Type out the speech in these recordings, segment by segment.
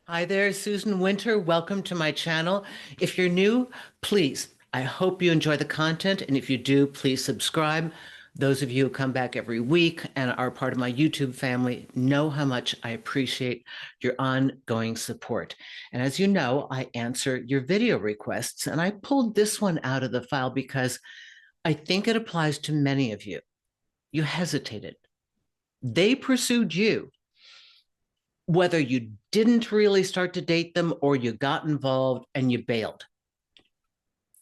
Hi there, Susan Winter. Welcome to my channel. If you're new, please, I hope you enjoy the content. And if you do, please subscribe. Those of you who come back every week and are part of my YouTube family know how much I appreciate your ongoing support. And as you know, I answer your video requests. And I pulled this one out of the file because I think it applies to many of you. You hesitated. They pursued you whether you didn't really start to date them or you got involved and you bailed.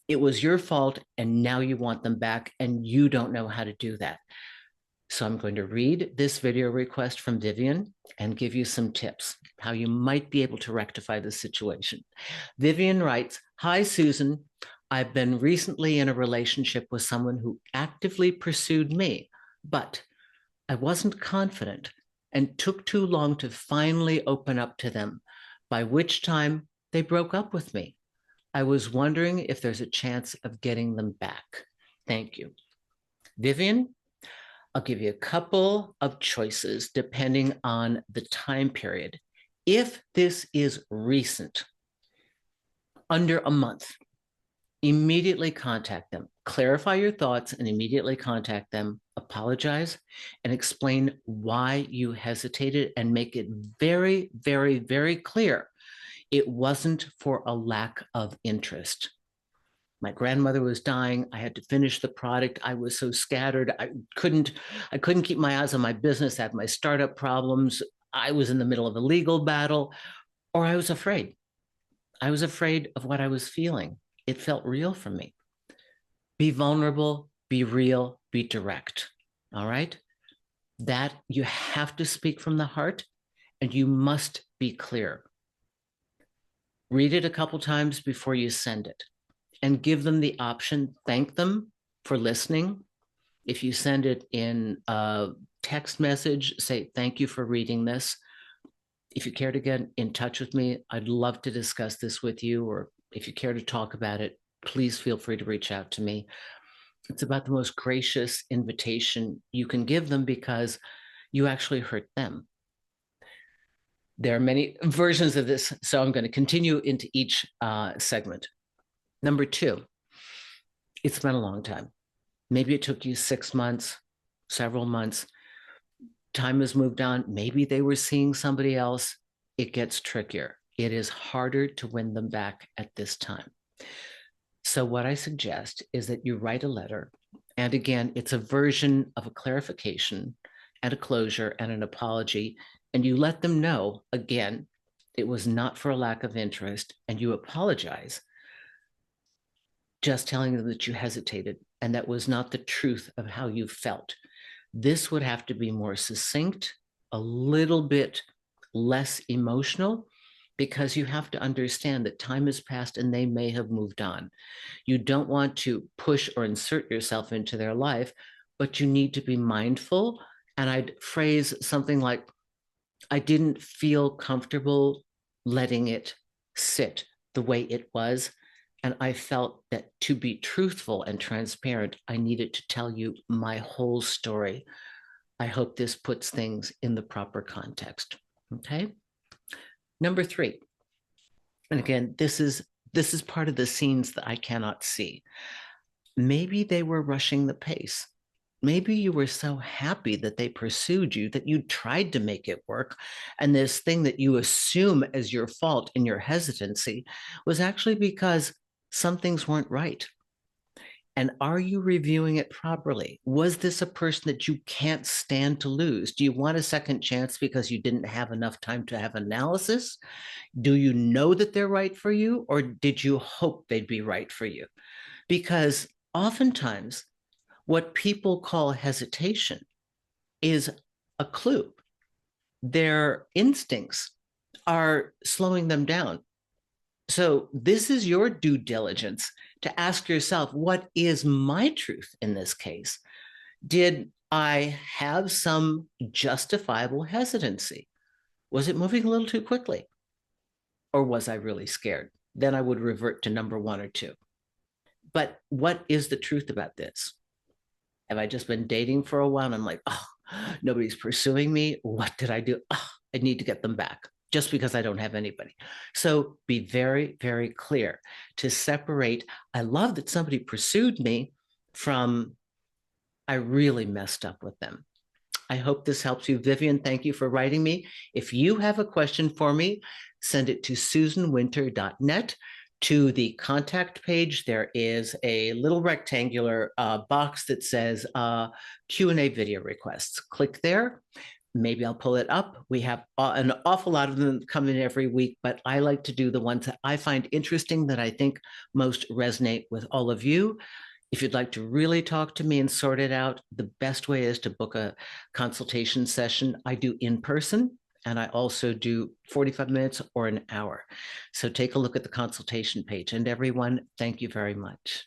It was your fault, and now you want them back, and you don't know how to do that. So I'm going to read this video request from Vivian and give you some tips how you might be able to rectify the situation. Vivian writes, "Hi, Susan. I've been recently in a relationship with someone who actively pursued me, but I wasn't confident and took too long to finally open up to them, by which time they broke up with me. I was wondering if there's a chance of getting them back. Thank you." Vivian, I'll give you a couple of choices depending on the time period. If this is recent, under a month, immediately contact them. Clarify your thoughts and immediately contact them. Apologize and explain why you hesitated and make it very, very, very clear it wasn't for a lack of interest. My grandmother was dying. I had to finish the product. I was so scattered. I couldn't keep my eyes on my business. I had my startup problems. I was in the middle of a legal battle, or I was afraid. I was afraid of what I was feeling. It felt real for me. Be vulnerable, be real, be direct. All right. That you have to speak from the heart and you must be clear. Read it a couple times before you send it and give them the option. Thank them for listening. If you send it in a text message, say, "Thank you for reading this. If you care to get in touch with me, I'd love to discuss this with you." Or if you care to talk about it, please feel free to reach out to me. It's about the most gracious invitation you can give them because you actually hurt them. There are many versions of this, so I'm going to continue into each segment. Number two, it's been a long time. Maybe it took you 6 months, several months. Time has moved on. Maybe they were seeing somebody else. It gets trickier. It is harder to win them back at this time. So what I suggest is that you write a letter. And again, it's a version of a clarification and a closure and an apology. And you let them know, again, it was not for a lack of interest, and you apologize, just telling them that you hesitated and that was not the truth of how you felt. This would have to be more succinct, a little bit less emotional, because you have to understand that time has passed and they may have moved on. You don't want to push or insert yourself into their life, but you need to be mindful. And I'd phrase something like, "I didn't feel comfortable letting it sit the way it was. And I felt that to be truthful and transparent, I needed to tell you my whole story. I hope this puts things in the proper context." Okay. Number three, and again, this is part of the scenes that I cannot see. Maybe they were rushing the pace. Maybe you were so happy that they pursued you that you tried to make it work. And this thing that you assume as your fault in your hesitancy was actually because some things weren't right. And are you reviewing it properly? Was this a person that you can't stand to lose? Do you want a second chance because you didn't have enough time to have analysis? Do you know that they're right for you, or did you hope they'd be right for you? Because oftentimes, what people call hesitation is a clue. Their instincts are slowing them down. So, this is your due diligence to ask yourself, what is my truth in this case? Did I have some justifiable hesitancy? Was it moving a little too quickly? Or was I really scared? Then I would revert to number one or two. But what is the truth about this? Have I just been dating for a while and I'm like, oh, nobody's pursuing me? What did I do? Oh, I need to get them back. just because I don't have anybody. So be very, very clear to separate. I love that somebody pursued me from, I really messed up with them. I hope this helps you. Vivian, thank you for writing me. If you have a question for me, send it to susanwinter.net. To the contact page, there is a little rectangular box that says Q&A video requests. Click there. Maybe I'll pull it up. We have an awful lot of them come in every week, but I like to do the ones that I find interesting, that I think most resonate with all of you. If you'd like to really talk to me and sort it out, the best way is to book a consultation session. I do in person, and I also do 45 minutes or an hour. So take a look at the consultation page. And everyone, thank you very much.